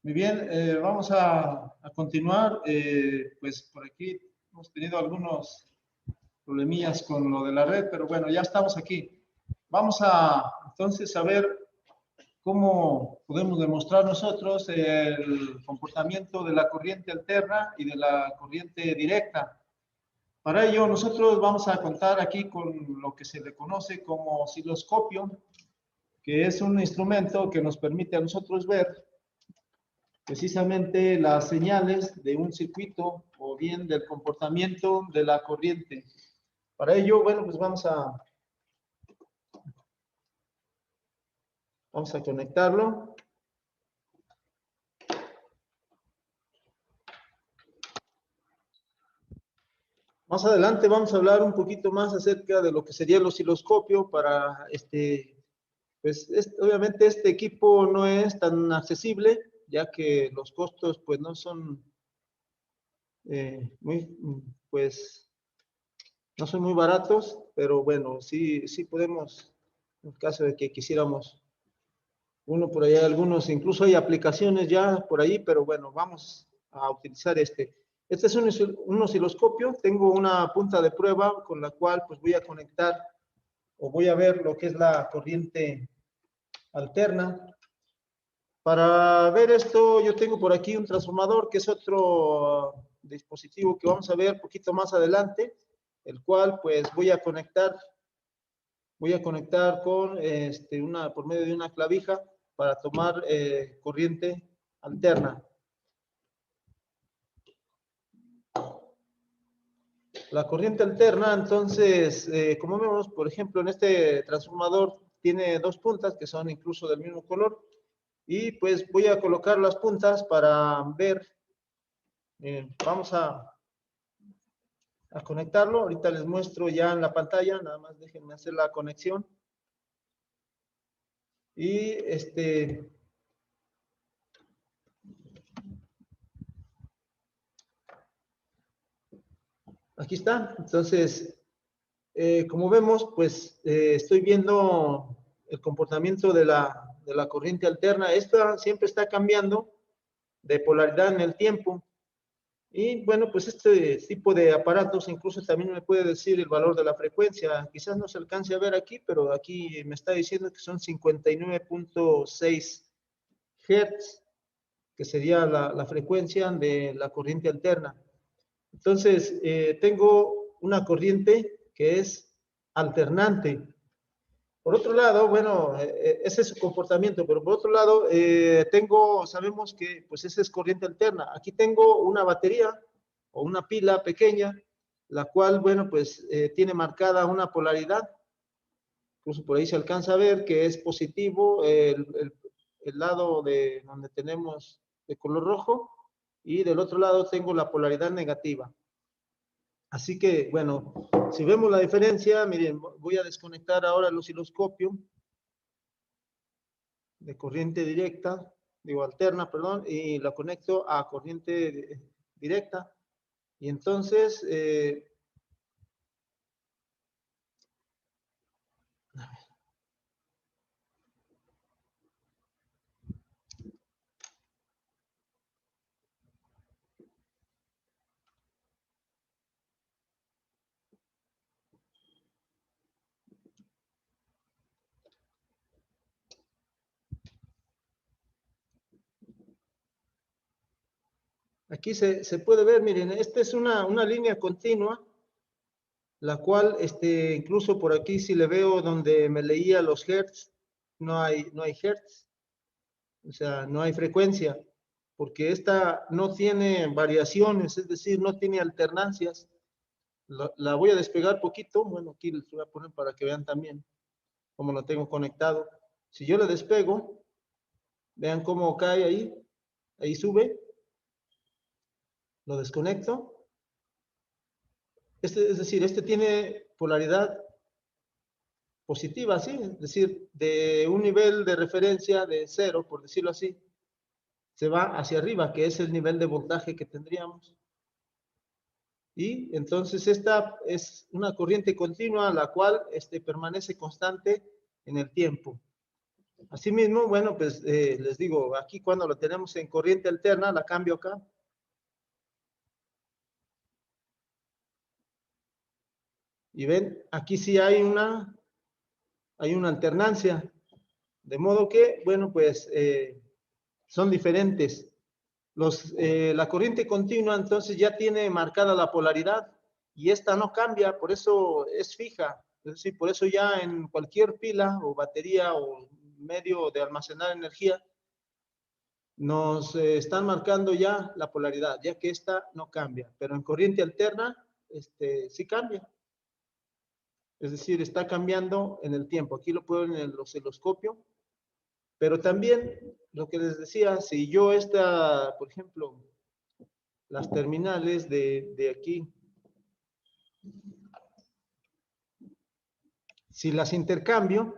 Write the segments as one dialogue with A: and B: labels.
A: Muy bien, vamos a continuar. Pues por aquí hemos tenido algunos problemillas con lo de la red, pero bueno, ya estamos aquí. Vamos a entonces a ver cómo podemos demostrar nosotros el comportamiento de la corriente alterna y de la corriente directa. Para ello, nosotros vamos a contar aquí con lo que se le conoce como osciloscopio, que es un instrumento que nos permite a nosotros ver precisamente las señales de un circuito o bien del comportamiento de la corriente. Para ello, bueno, pues vamos a conectarlo. Más adelante vamos a hablar un poquito más acerca de lo que sería el osciloscopio para pues obviamente este equipo no es tan accesible, ya que los costos pues no son pues no son muy baratos, pero bueno, sí podemos, en caso de que quisiéramos uno por allá, algunos, incluso hay aplicaciones ya por ahí, pero bueno, vamos a utilizar este. Este es un osciloscopio, tengo una punta de prueba con la cual pues voy a conectar o voy a ver lo que es la corriente alterna. Para ver esto, yo tengo por aquí un transformador, que es otro dispositivo que vamos a ver un poquito más adelante, el cual pues voy a conectar con por medio de una clavija para tomar corriente alterna. La corriente alterna, entonces, como vemos, por ejemplo, en este transformador tiene dos puntas que son incluso del mismo color, y pues voy a colocar las puntas para ver. Vamos a conectarlo. Ahorita les muestro ya en la pantalla, nada más déjenme hacer la conexión. Y aquí está. Entonces, como vemos, pues estoy viendo el comportamiento de la corriente alterna. Esta siempre está cambiando de polaridad en el tiempo. Y bueno, pues este tipo de aparatos incluso también me puede decir el valor de la frecuencia. Quizás no se alcance a ver aquí, pero aquí me está diciendo que son 59.6 Hz, que sería la frecuencia de la corriente alterna. Entonces, tengo una corriente que es alternante. Por otro lado, bueno, ese es su comportamiento, pero por otro lado, sabemos que pues esa es corriente alterna. Aquí tengo una batería o una pila pequeña, la cual, bueno, pues tiene marcada una polaridad. Incluso por ahí se alcanza a ver que es positivo el lado de donde tenemos de color rojo, y del otro lado tengo la polaridad negativa. Así que, bueno, si vemos la diferencia, miren, voy a desconectar ahora el osciloscopio de corriente directa, digo alterna, perdón, y la conecto a corriente directa. Y entonces, aquí se puede ver, miren, esta es una línea continua, la cual, incluso por aquí, si le veo donde me leía los hertz, no hay hertz, o sea, no hay frecuencia, porque esta no tiene variaciones, es decir, no tiene alternancias. La voy a despegar poquito, bueno, aquí les voy a poner para que vean también cómo lo tengo conectado. Si yo le despego, vean cómo cae ahí sube, lo desconecto. Es decir, este tiene polaridad positiva, ¿sí? Es decir, de un nivel de referencia de 0, por decirlo así, se va hacia arriba, que es el nivel de voltaje que tendríamos. Y entonces esta es una corriente continua, la cual permanece constante en el tiempo. Asimismo, bueno, pues les digo, aquí cuando lo tenemos en corriente alterna, la cambio acá. Y ven, aquí sí hay una alternancia. De modo que, bueno, pues son diferentes. La corriente continua entonces ya tiene marcada la polaridad y esta no cambia, por eso es fija. Es decir, por eso ya en cualquier pila o batería o medio de almacenar energía nos están marcando ya la polaridad, ya que esta no cambia, pero en corriente alterna sí cambia. Es decir, está cambiando en el tiempo. Aquí lo puedo en el osciloscopio, pero también lo que les decía, si yo por ejemplo, las terminales de aquí, si las intercambio,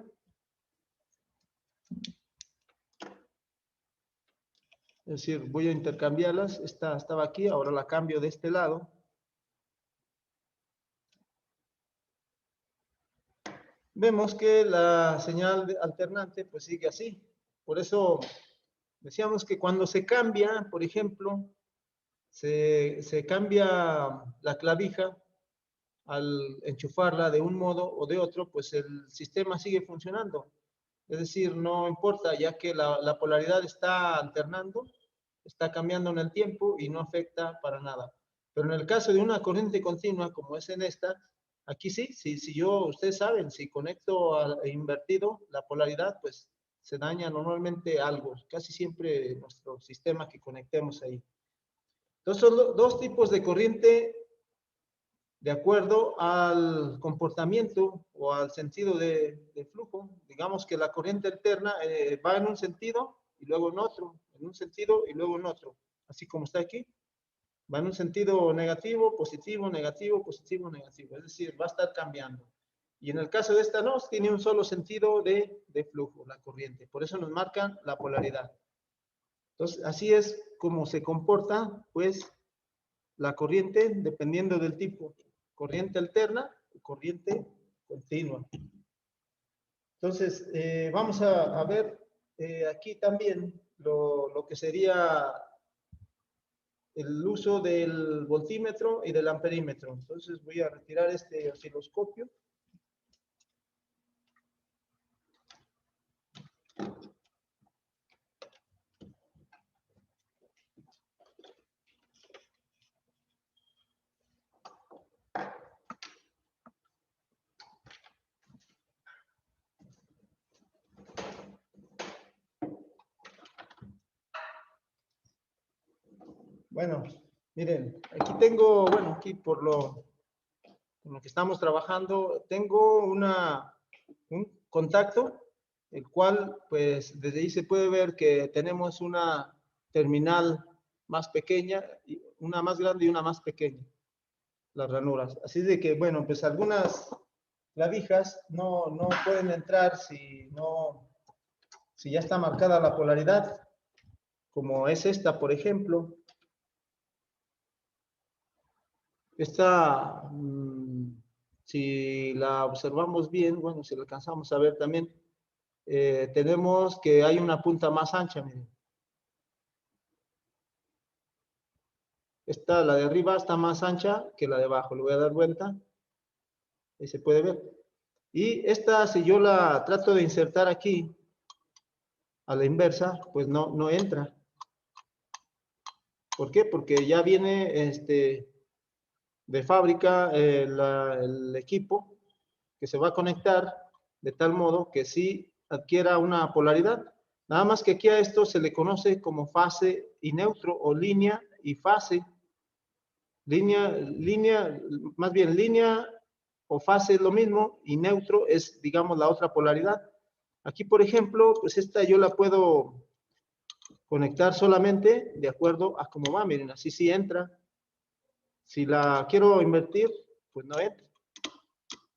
A: es decir, voy a intercambiarlas, esta estaba aquí, ahora la cambio de este lado. Vemos que la señal alternante pues sigue así. Por eso decíamos que cuando se cambia, por ejemplo, se cambia la clavija, al enchufarla de un modo o de otro, pues el sistema sigue funcionando. Es decir, no importa, ya que la polaridad está alternando, está cambiando en el tiempo y no afecta para nada. Pero en el caso de una corriente continua, como es en esta, aquí sí, si yo, ustedes saben, si conecto invertido la polaridad, pues se daña normalmente algo, casi siempre nuestro sistema que conectemos ahí. Entonces son dos tipos de corriente de acuerdo al comportamiento o al sentido de flujo. Digamos que la corriente alterna va en un sentido y luego en otro, en un sentido y luego en otro, así como está aquí. Va en un sentido negativo, positivo, negativo, positivo, negativo. Es decir, va a estar cambiando. Y en el caso de esta no, tiene un solo sentido de flujo, la corriente. Por eso nos marcan la polaridad. Entonces, así es como se comporta, pues, la corriente dependiendo del tipo. Corriente alterna y corriente continua. Entonces, vamos a ver aquí también lo que sería el uso del voltímetro y del amperímetro. Entonces voy a retirar este osciloscopio. Bueno, miren, aquí tengo, bueno, aquí por lo que estamos trabajando, tengo un contacto, el cual, pues, desde ahí se puede ver que tenemos una terminal más pequeña, una más grande y una más pequeña, las ranuras. Así de que, bueno, pues algunas clavijas no pueden entrar si ya está marcada la polaridad, como es esta, por ejemplo. Esta, si la observamos bien, bueno, si la alcanzamos a ver también, tenemos que hay una punta más ancha, miren. Esta, la de arriba, está más ancha que la de abajo. Le voy a dar vuelta. Ahí se puede ver. Y esta, si yo la trato de insertar aquí, a la inversa, pues no entra. ¿Por qué? Porque ya viene de fábrica el equipo que se va a conectar de tal modo que sí adquiera una polaridad. Nada más que aquí a esto se le conoce como fase y neutro o línea y fase. Línea, más bien línea o fase es lo mismo y neutro es, digamos, la otra polaridad. Aquí, por ejemplo, pues esta yo la puedo conectar solamente de acuerdo a cómo va. Miren, así sí entra. Si la quiero invertir, pues no entra.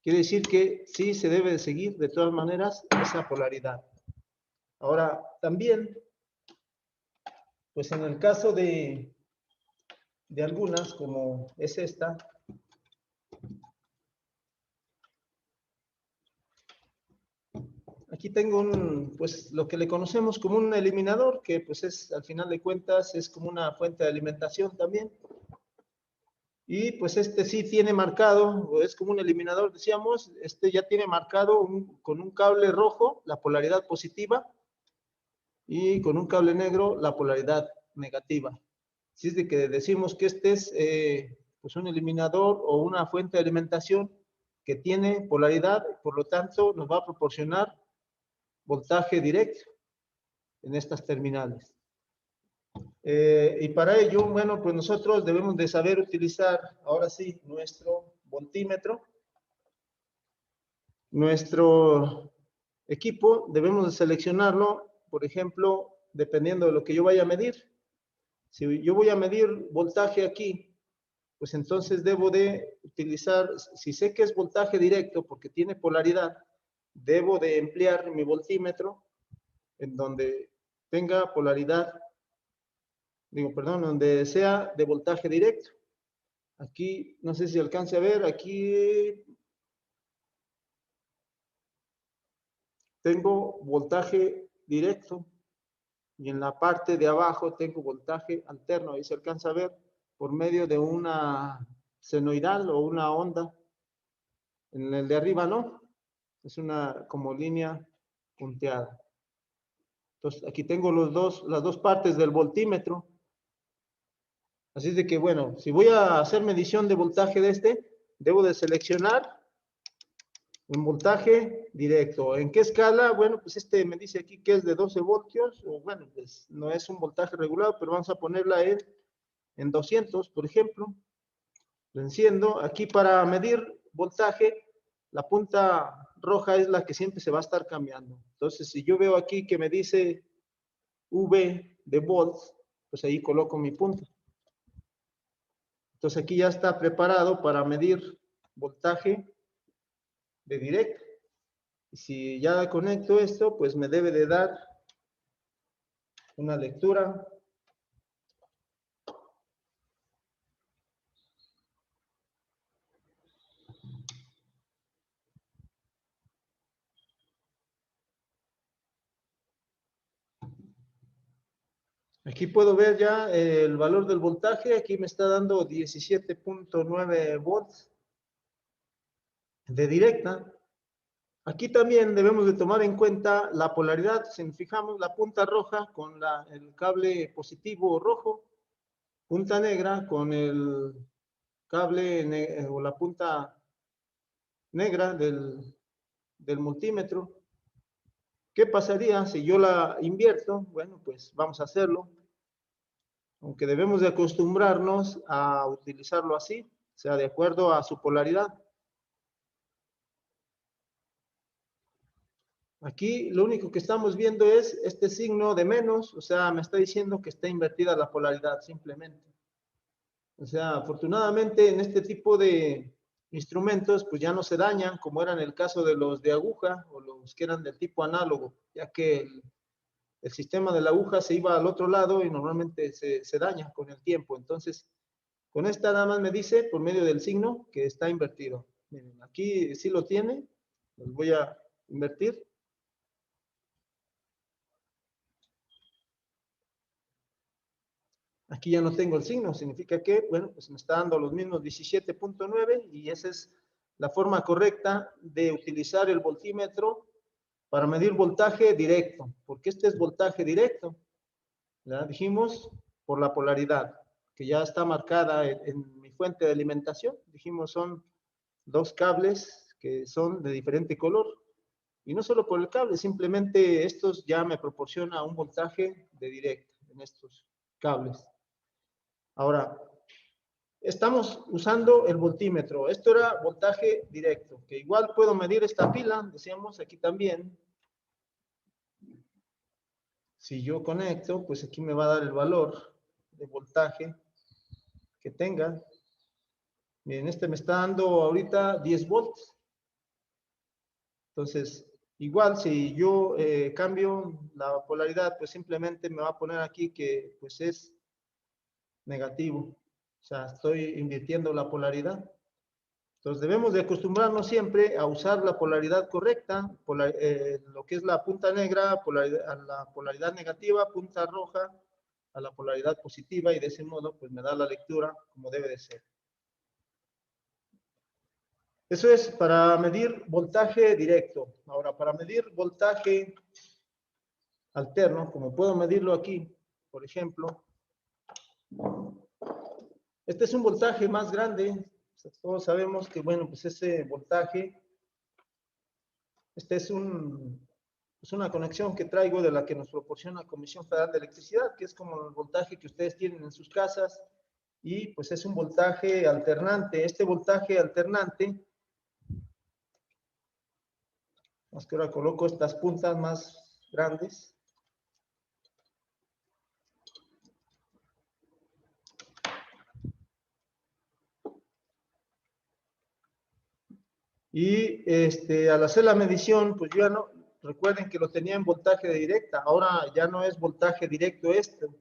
A: Quiere decir que sí se debe de seguir de todas maneras esa polaridad. Ahora, también, pues en el caso de algunas, como es esta, Aquí tengo pues lo que le conocemos como un eliminador, que pues es, al final de cuentas, es como una fuente de alimentación también. Y pues este sí tiene marcado, o es como un eliminador, decíamos, este ya tiene marcado con un cable rojo la polaridad positiva y con un cable negro la polaridad negativa. Si es de que decimos que este es pues un eliminador o una fuente de alimentación que tiene polaridad, por lo tanto nos va a proporcionar voltaje directo en estas terminales. Y para ello, bueno, pues nosotros debemos de saber utilizar, ahora sí, nuestro voltímetro. Nuestro equipo debemos de seleccionarlo, por ejemplo, dependiendo de lo que yo vaya a medir. Si yo voy a medir voltaje aquí, pues entonces debo de utilizar, si sé que es voltaje directo porque tiene polaridad, debo de emplear mi voltímetro en donde tenga polaridad, donde sea de voltaje directo. Aquí, no sé si alcance a ver, aquí tengo voltaje directo y en la parte de abajo tengo voltaje alterno. Ahí se alcanza a ver por medio de una senoidal o una onda. En el de arriba no, es una como línea punteada. Entonces aquí tengo las dos partes del voltímetro. Así es de que, bueno, si voy a hacer medición de voltaje de este, debo de seleccionar un voltaje directo. ¿En qué escala? Bueno, pues este me dice aquí que es de 12 voltios, o bueno, pues no es un voltaje regulado, pero vamos a ponerla en 200, por ejemplo. Lo enciendo. Aquí para medir voltaje, la punta roja es la que siempre se va a estar cambiando. Entonces, si yo veo aquí que me dice V de volts, pues ahí coloco mi punta. Entonces aquí ya está preparado para medir voltaje de directo. Y si ya conecto esto, pues me debe de dar una lectura. Aquí puedo ver ya el valor del voltaje. Aquí me está dando 17.9 volts de directa. Aquí también debemos de tomar en cuenta la polaridad. Si nos fijamos, la punta roja con el cable positivo rojo, punta negra con el cable o la punta negra del multímetro. ¿Qué pasaría si yo la invierto? Bueno, pues vamos a hacerlo. Aunque debemos de acostumbrarnos a utilizarlo así, o sea, de acuerdo a su polaridad. Aquí lo único que estamos viendo es este signo de menos, o sea, me está diciendo que está invertida la polaridad simplemente. O sea, afortunadamente en este tipo de instrumentos pues ya no se dañan como era en el caso de los de aguja o los que eran del tipo análogo, ya que el sistema de la aguja se iba al otro lado y normalmente se daña con el tiempo. Entonces, con esta nada más me dice por medio del signo que está invertido. Miren, aquí sí lo tiene, los voy a invertir. Aquí ya no tengo el signo, significa que, bueno, pues me está dando los mismos 17.9 y esa es la forma correcta de utilizar el voltímetro para medir voltaje directo, porque este es voltaje directo, ¿ya? Dijimos por la polaridad, que ya está marcada en mi fuente de alimentación, dijimos son dos cables que son de diferente color, y no solo por el cable, simplemente estos ya me proporciona un voltaje de directo en estos cables. Ahora, estamos usando el voltímetro. Esto era voltaje directo, que igual puedo medir esta pila, decíamos aquí también. Si yo conecto, pues aquí me va a dar el valor de voltaje que tenga. Miren, este me está dando ahorita 10 volts. Entonces, igual si yo cambio la polaridad, pues simplemente me va a poner aquí que pues es negativo. O sea, estoy invirtiendo la polaridad. Entonces debemos de acostumbrarnos siempre a usar la polaridad correcta, lo que es la punta negra a la polaridad negativa, punta roja a la polaridad positiva, y de ese modo pues me da la lectura como debe de ser. Eso es para medir voltaje directo. Ahora, para medir voltaje alterno, como puedo medirlo aquí, por ejemplo, este es un voltaje más grande. Todos sabemos que, bueno, pues ese voltaje, este es una conexión que traigo de la que nos proporciona la Comisión Federal de Electricidad, que es como el voltaje que ustedes tienen en sus casas, y pues es un voltaje alternante. Este voltaje alternante, más que ahora coloco estas puntas más grandes. Y al hacer la medición, pues yo ya no, recuerden que lo tenía en voltaje de directa, ahora ya no es voltaje directo esto.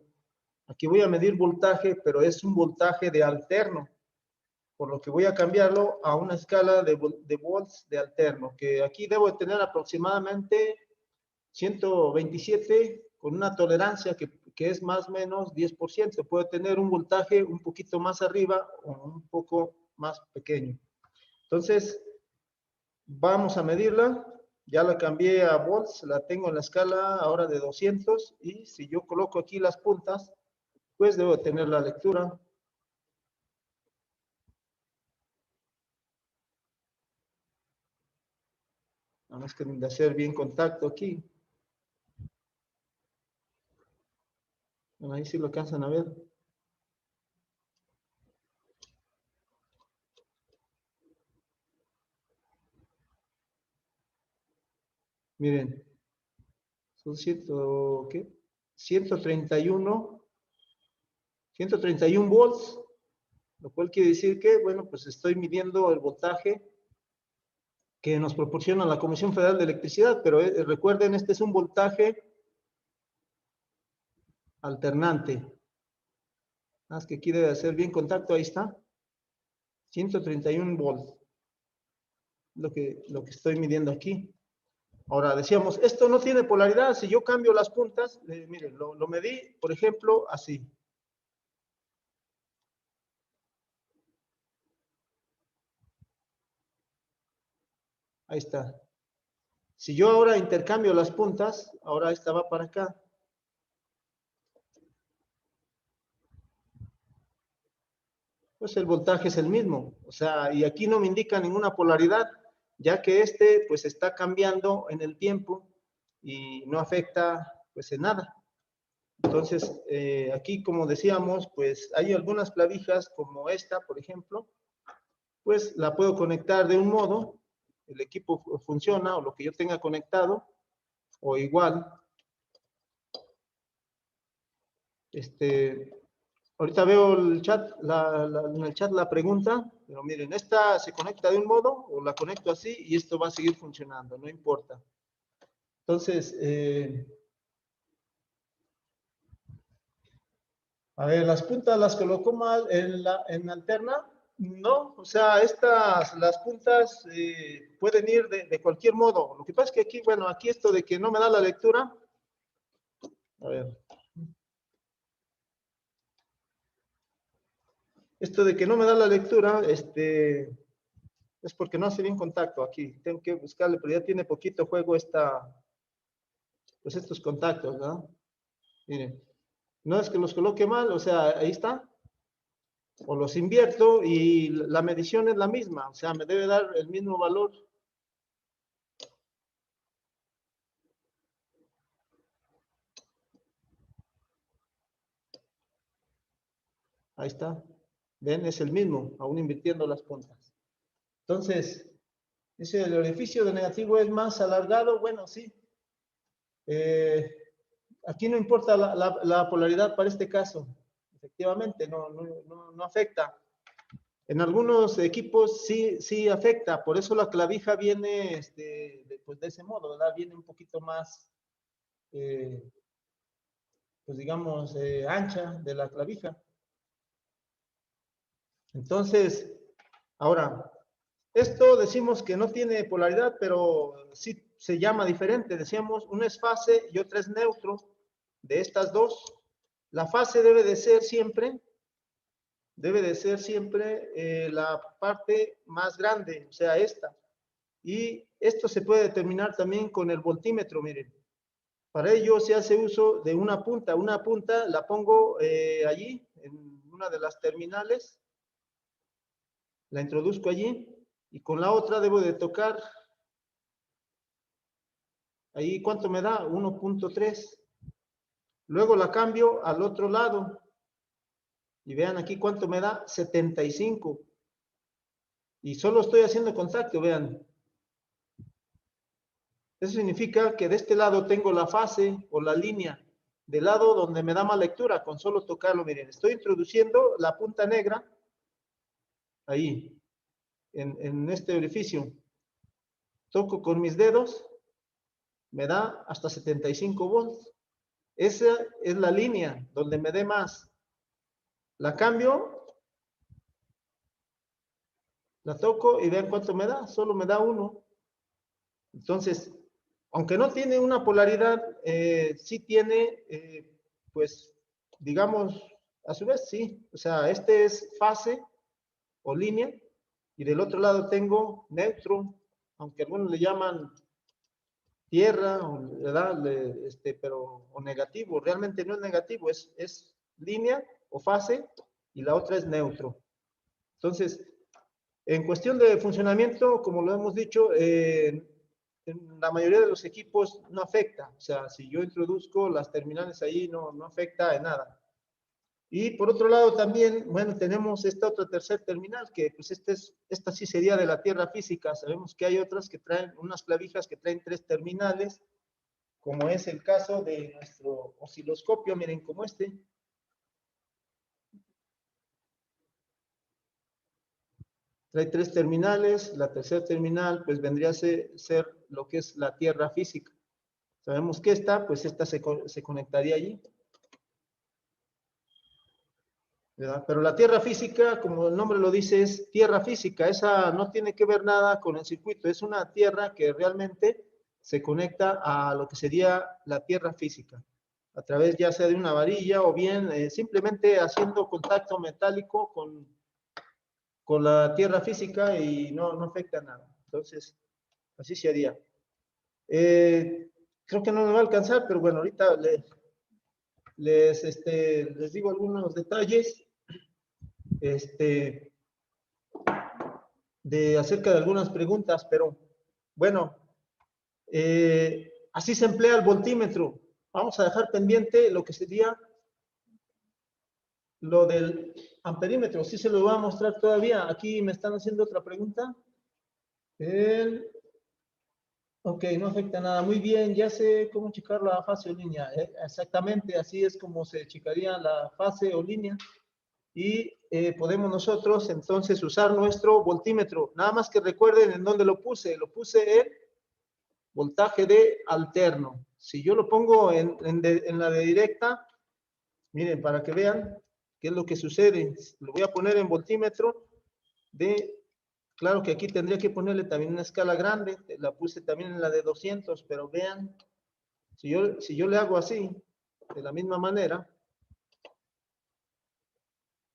A: Aquí voy a medir voltaje, pero es un voltaje de alterno, por lo que voy a cambiarlo a una escala de volts de alterno, que aquí debo de tener aproximadamente 127 con una tolerancia que es más o menos 10%. Puede tener un voltaje un poquito más arriba o un poco más pequeño. Entonces, vamos a medirla. Ya la cambié a volts, la tengo en la escala ahora de 200, y si yo coloco aquí las puntas, pues debo tener la lectura. Nada más que de hacer bien contacto aquí. Bueno, ahí sí lo alcanzan a ver. Miren, son 131 volts, lo cual quiere decir que, bueno, pues estoy midiendo el voltaje que nos proporciona la Comisión Federal de Electricidad, pero recuerden, este es un voltaje alternante. Más que aquí debe hacer bien contacto, ahí está. 131 volts, lo que estoy midiendo aquí. Ahora, decíamos, esto no tiene polaridad. Si yo cambio las puntas, miren, lo medí, por ejemplo, así. Ahí está. Si yo ahora intercambio las puntas, ahora esta va para acá. Pues el voltaje es el mismo. O sea, y aquí no me indica ninguna polaridad, ya que pues está cambiando en el tiempo y no afecta, pues, en nada. Entonces, aquí, como decíamos, pues hay algunas clavijas como esta, por ejemplo, pues la puedo conectar de un modo, el equipo funciona, o lo que yo tenga conectado, o igual, ahorita veo el chat, en el chat la pregunta, pero miren, esta se conecta de un modo, o la conecto así, y esto va a seguir funcionando, no importa. Entonces, a ver, las puntas las colocó mal en alterna. No, o sea, las puntas pueden ir de cualquier modo. Lo que pasa es que aquí, bueno, aquí esto de que no me da la lectura. A ver. Esto de que no me da la lectura, es porque no hace bien contacto aquí. Tengo que buscarle, pero ya tiene poquito juego pues estos contactos, ¿no? Miren, no es que los coloque mal, o sea, ahí está. O los invierto y la medición es la misma, o sea, me debe dar el mismo valor. Ahí está. ¿Ven? Es el mismo, aún invirtiendo las puntas. Entonces, dice, el orificio de negativo es más alargado. Bueno, sí. Aquí no importa la polaridad para este caso. Efectivamente, no afecta. En algunos equipos sí afecta, por eso la clavija viene pues de ese modo, ¿verdad? Viene un poquito más, pues digamos, ancha de la clavija. Entonces, ahora, Esto decimos que no tiene polaridad, pero sí se llama diferente. Decíamos, una es fase y otra es neutro. De estas dos, la fase debe de ser siempre la parte más grande, o sea, esta. Y esto se puede determinar también con el voltímetro, miren. Para ello se hace uso de una punta. Una punta la pongo allí, en una de las terminales. La introduzco allí y con la otra debo de tocar. Ahí, ¿cuánto me da? 1.3. Luego la cambio al otro lado. Y vean aquí cuánto me da, 75. Y solo estoy haciendo contacto, vean. Eso significa que de este lado tengo la fase o la línea. Del lado donde me da más lectura, con solo tocarlo, miren. Estoy introduciendo la punta negra ahí, en este orificio. Toco con mis dedos, me da hasta 75 volts. Esa es la línea donde me dé más. La cambio, la toco y vean cuánto me da. Solo me da 1. Entonces, aunque no tiene una polaridad, sí tiene, pues, digamos, a su vez, sí. O sea, este es fase o línea y del otro lado tengo neutro, aunque algunos le llaman tierra, ¿verdad? Pero, o negativo. Realmente no es negativo, es línea o fase y la otra es neutro. Entonces, en cuestión de funcionamiento, como lo hemos dicho, en la mayoría de los equipos no afecta. O sea, si yo introduzco las terminales ahí, no afecta en nada. Y por otro lado también, bueno, tenemos esta otra tercer terminal, que pues esta sí sería de la tierra física. Sabemos que hay otras que traen, unas clavijas que traen 3 terminales, como es el caso de nuestro osciloscopio, miren como este. Trae 3 terminales, la tercera terminal pues vendría a ser lo que es la tierra física. Sabemos que pues esta se conectaría allí, ¿verdad? Pero la tierra física, como el nombre lo dice, es tierra física. Esa no tiene que ver nada con el circuito, es una tierra que realmente se conecta a lo que sería la tierra física, a través ya sea de una varilla o bien simplemente haciendo contacto metálico con la tierra física y no afecta nada. Entonces, así se haría. Creo que no me va a alcanzar, pero bueno, ahorita les digo algunos detalles acerca de algunas preguntas, pero bueno, así se emplea el voltímetro. Vamos a dejar pendiente lo que sería lo del amperímetro. Sí se lo voy a mostrar todavía. Aquí me están haciendo otra pregunta. Ok, no afecta nada. Muy bien, ya sé cómo checar la fase o línea. Exactamente, así es como se checaría la fase o línea. Y podemos nosotros entonces usar nuestro voltímetro. Nada más que recuerden en dónde lo puse. Lo puse en voltaje de alterno. Si yo lo pongo en la de directa, miren, para que vean qué es lo que sucede. Lo voy a poner en voltímetro claro que aquí tendría que ponerle también una escala grande. La puse también en la de 200, pero vean, si yo le hago así, de la misma manera,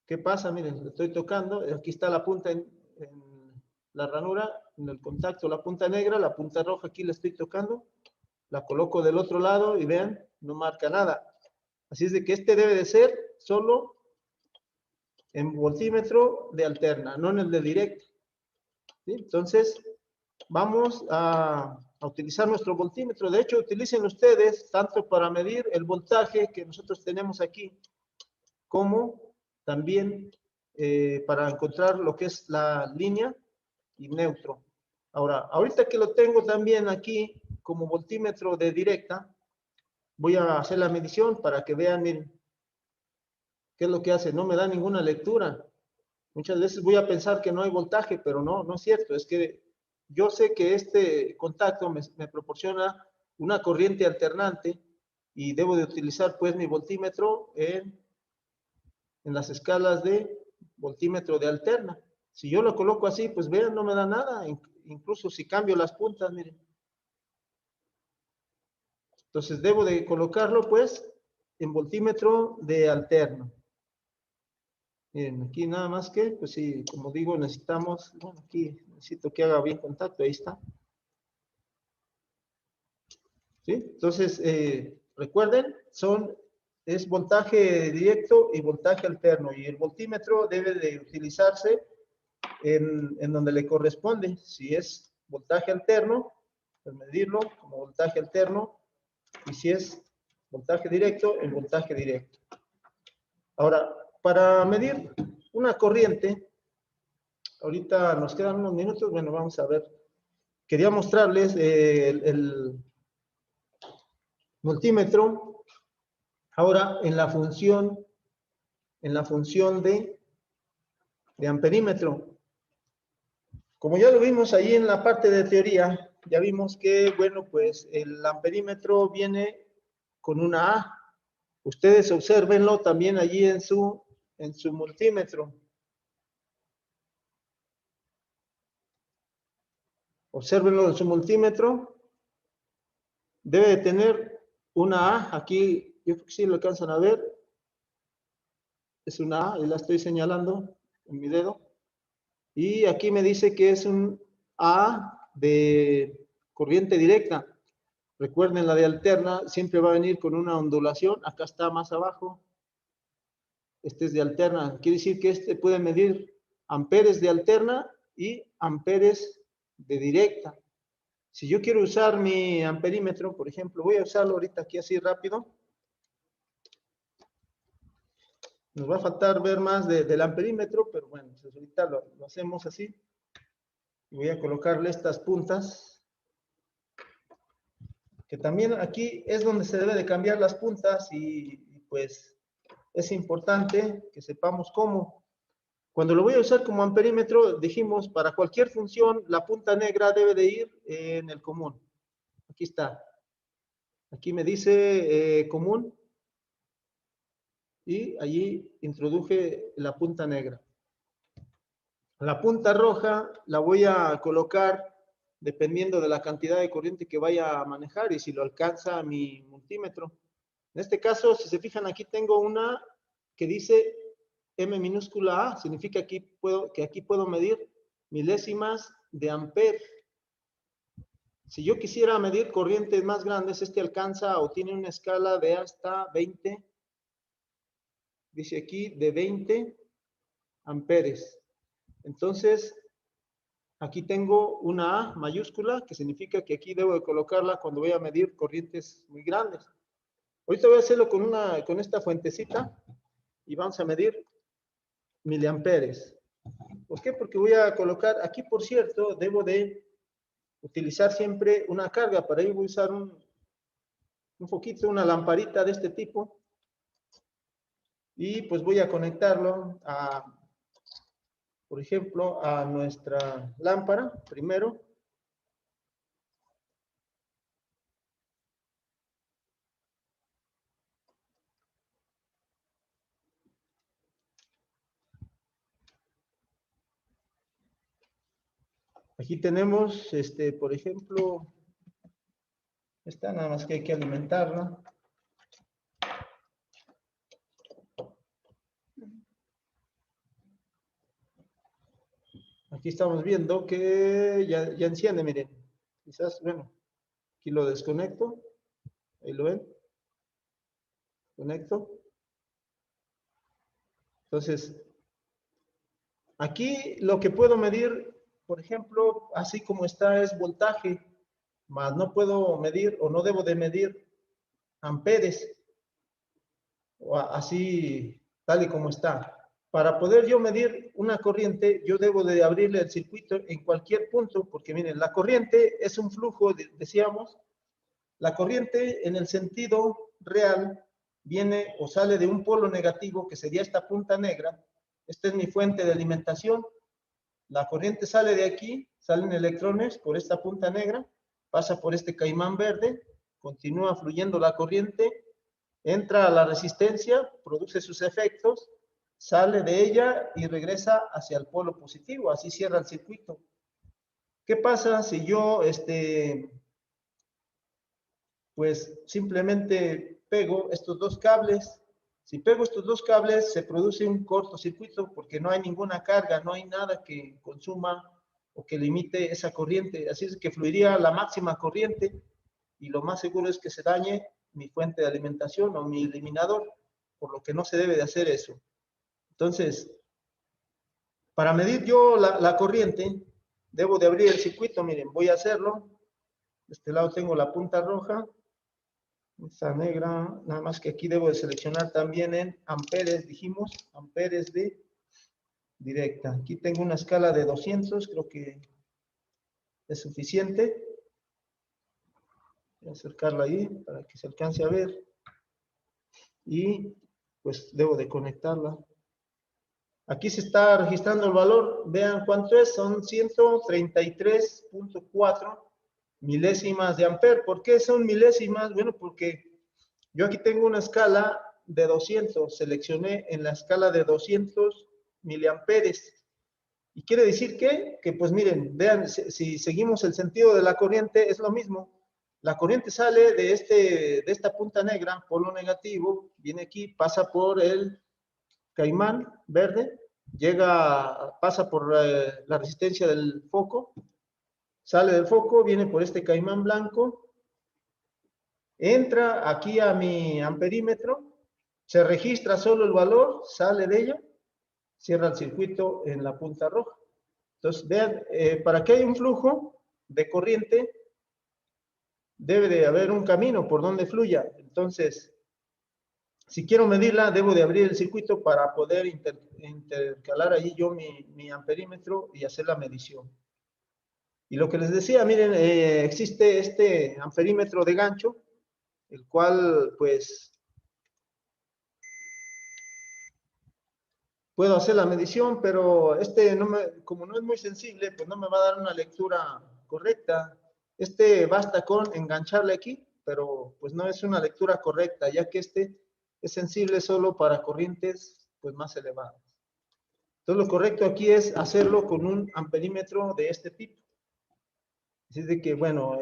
A: ¿qué pasa? Miren, le estoy tocando, aquí está la punta en la ranura, en el contacto, la punta negra, la punta roja aquí le estoy tocando, la coloco del otro lado y vean, no marca nada. Así es de que debe de ser solo en voltímetro de alterna, no en el de directo. ¿Sí? Entonces, vamos a utilizar nuestro voltímetro. De hecho, utilicen ustedes tanto para medir el voltaje que nosotros tenemos aquí, como también para encontrar lo que es la línea y neutro. Ahora, ahorita que lo tengo también aquí como voltímetro de directa, voy a hacer la medición para que vean, miren, qué es lo que hace. No me da ninguna lectura. Muchas veces voy a pensar que no hay voltaje, pero no es cierto. Es que yo sé que este contacto me proporciona una corriente alternante y debo de utilizar pues mi voltímetro en las escalas de voltímetro de alterna. Si yo lo coloco así, pues vean, no me da nada. Incluso si cambio las puntas, miren. Entonces debo de colocarlo, pues, en voltímetro de alterno. Miren, aquí nada más que, pues sí, como digo, necesitamos, bueno, aquí necesito que haga bien contacto, ahí está. ¿Sí? Entonces, recuerden, es voltaje directo y voltaje alterno, y el voltímetro debe de utilizarse en donde le corresponde. Si es voltaje alterno, pues medirlo como voltaje alterno, y si es voltaje directo, el voltaje directo. Ahora, para medir una corriente, ahorita nos quedan unos minutos, bueno, vamos a ver. Quería mostrarles el multímetro, ahora en la función de amperímetro. Como ya lo vimos ahí en la parte de teoría, ya vimos que, bueno, pues el amperímetro viene con una A. Ustedes obsérvenlo también allí en su multímetro. Obsérvenlo en su multímetro. Debe de tener una A. Aquí, yo creo que sí lo alcanzan a ver. Es una A, y la estoy señalando en mi dedo. Y aquí me dice que es un A de corriente directa. Recuerden, la de alterna siempre va a venir con una ondulación. Acá está más abajo. Este es de alterna. Quiere decir que este puede medir amperes de alterna y amperes de directa. Si yo quiero usar mi amperímetro, por ejemplo, voy a usarlo ahorita aquí así rápido. Nos va a faltar ver más del amperímetro, pero bueno, pues ahorita lo hacemos así. Y voy a colocarle estas puntas, que también aquí es donde se debe de cambiar las puntas, y pues es importante que sepamos cómo. Cuando lo voy a usar como amperímetro, dijimos, para cualquier función, la punta negra debe de ir en el común. Aquí está. Aquí me dice común, y allí introduje la punta negra. La punta roja la voy a colocar dependiendo de la cantidad de corriente que vaya a manejar y si lo alcanza mi multímetro. En este caso, si se fijan, aquí tengo una que dice M minúscula A, significa que aquí puedo medir milésimas de amper. Si yo quisiera medir corrientes más grandes, este alcanza o tiene una escala de hasta 20, dice aquí, de 20 amperes. Entonces, aquí tengo una A mayúscula, que significa que aquí debo de colocarla cuando voy a medir corrientes muy grandes. Ahorita voy a hacerlo con esta fuentecita y vamos a medir miliamperes. ¿Por qué? Porque voy a colocar, aquí por cierto, debo de utilizar siempre una carga. Para ello voy a usar un foquito, una lamparita de este tipo. Y pues voy a conectarlo por ejemplo, a nuestra lámpara primero. Aquí tenemos, por ejemplo, esta, nada más que hay que alimentarla. Aquí estamos viendo que ya enciende, miren. Quizás, bueno, aquí lo desconecto. Ahí lo ven. Conecto. Entonces, aquí lo que puedo medir, por ejemplo, así como está, es voltaje, más no puedo medir o no debo de medir amperes, o así tal y como está. Para poder yo medir una corriente, yo debo de abrirle el circuito en cualquier punto, porque miren, la corriente es un flujo, decíamos, la corriente en el sentido real viene o sale de un polo negativo, que sería esta punta negra. Esta es mi fuente de alimentación. La corriente sale de aquí, salen electrones por esta punta negra, pasa por este caimán verde, continúa fluyendo la corriente, entra a la resistencia, produce sus efectos, sale de ella y regresa hacia el polo positivo, así cierra el circuito. ¿Qué pasa si yo, pues simplemente pego estos dos cables? Si pego estos dos cables, se produce un cortocircuito porque no hay ninguna carga, no hay nada que consuma o que limite esa corriente. Así es que fluiría la máxima corriente y lo más seguro es que se dañe mi fuente de alimentación o mi eliminador, por lo que no se debe de hacer eso. Entonces, para medir yo la corriente, debo de abrir el circuito. Miren, voy a hacerlo. De este lado tengo la punta roja, esta negra, nada más que aquí debo de seleccionar también en amperes, dijimos, amperes de directa. Aquí tengo una escala de 200, creo que es suficiente. Voy a acercarla ahí para que se alcance a ver. Y pues debo de conectarla. Aquí se está registrando el valor, vean cuánto es, son 133.4 milésimas de amper. ¿Por qué son milésimas? Bueno, porque yo aquí tengo una escala de 200, seleccioné en la escala de 200 miliamperes. ¿Y quiere decir qué? Que pues miren, vean, si seguimos el sentido de la corriente, es lo mismo. La corriente sale de esta punta negra, polo negativo, viene aquí, pasa por el caimán verde, pasa por la resistencia del foco, sale del foco, viene por este caimán blanco, entra aquí a mi amperímetro, se registra solo el valor, sale de ella, cierra el circuito en la punta roja. Entonces, vean, para que haya un flujo de corriente, debe de haber un camino por donde fluya. Entonces, si quiero medirla, debo de abrir el circuito para poder intercalar allí yo mi amperímetro y hacer la medición. Y lo que les decía, miren, existe este amperímetro de gancho, el cual, pues, puedo hacer la medición, pero como no es muy sensible, pues no me va a dar una lectura correcta. Basta con engancharle aquí, pero pues no es una lectura correcta, ya que es sensible solo para corrientes pues más elevadas. Entonces lo correcto aquí es hacerlo con un amperímetro de este tipo. Así de que, bueno,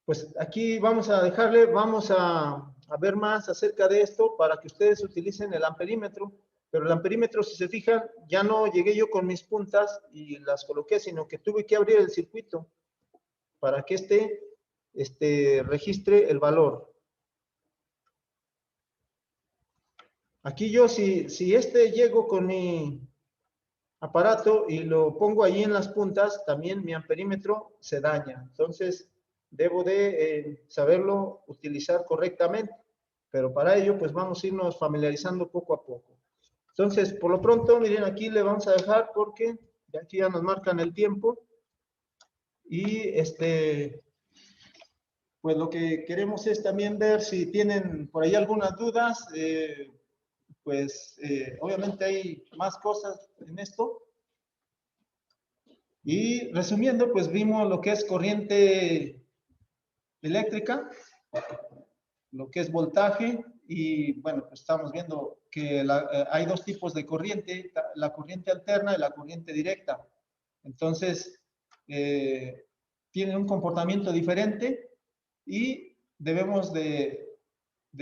A: pues aquí vamos a dejarle, vamos a ver más acerca de esto para que ustedes utilicen el amperímetro. Pero el amperímetro, si se fijan, ya no llegué yo con mis puntas y las coloqué, sino que tuve que abrir el circuito para que registre el valor. Aquí yo, si llego con mi aparato y lo pongo ahí en las puntas, también mi amperímetro se daña. Entonces, debo de saberlo utilizar correctamente. Pero para ello, pues vamos a irnos familiarizando poco a poco. Entonces, por lo pronto, miren, aquí le vamos a dejar porque aquí ya nos marcan el tiempo. Y pues lo que queremos es también ver si tienen por ahí algunas dudas. Pues obviamente hay más cosas en esto. Y resumiendo, pues vimos lo que es corriente eléctrica, lo que es voltaje, y bueno, pues estamos viendo que hay dos tipos de corriente, la corriente alterna y la corriente directa. Entonces, tienen un comportamiento diferente y debemos de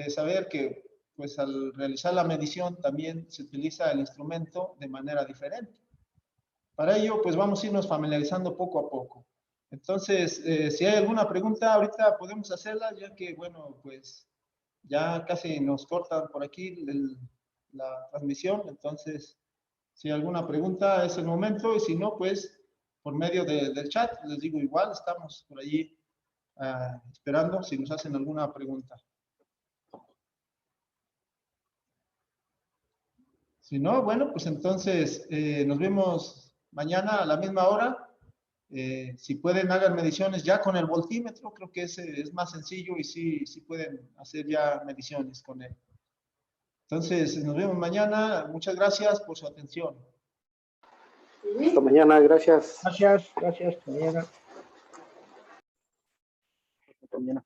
A: saber que pues al realizar la medición también se utiliza el instrumento de manera diferente. Para ello, pues vamos a irnos familiarizando poco a poco. Entonces, si hay alguna pregunta, ahorita podemos hacerla, ya que, bueno, pues ya casi nos cortan por aquí la transmisión. Entonces, si hay alguna pregunta, es el momento. Y si no, pues por medio del chat, les digo igual, estamos por allí esperando si nos hacen alguna pregunta. Si no, bueno, pues entonces nos vemos mañana a la misma hora. Si pueden, hagan mediciones ya con el voltímetro, creo que es más sencillo y sí pueden hacer ya mediciones con él. Entonces, nos vemos mañana. Muchas gracias por su atención.
B: Hasta mañana, gracias.
A: Gracias, hasta mañana.
B: Hasta mañana.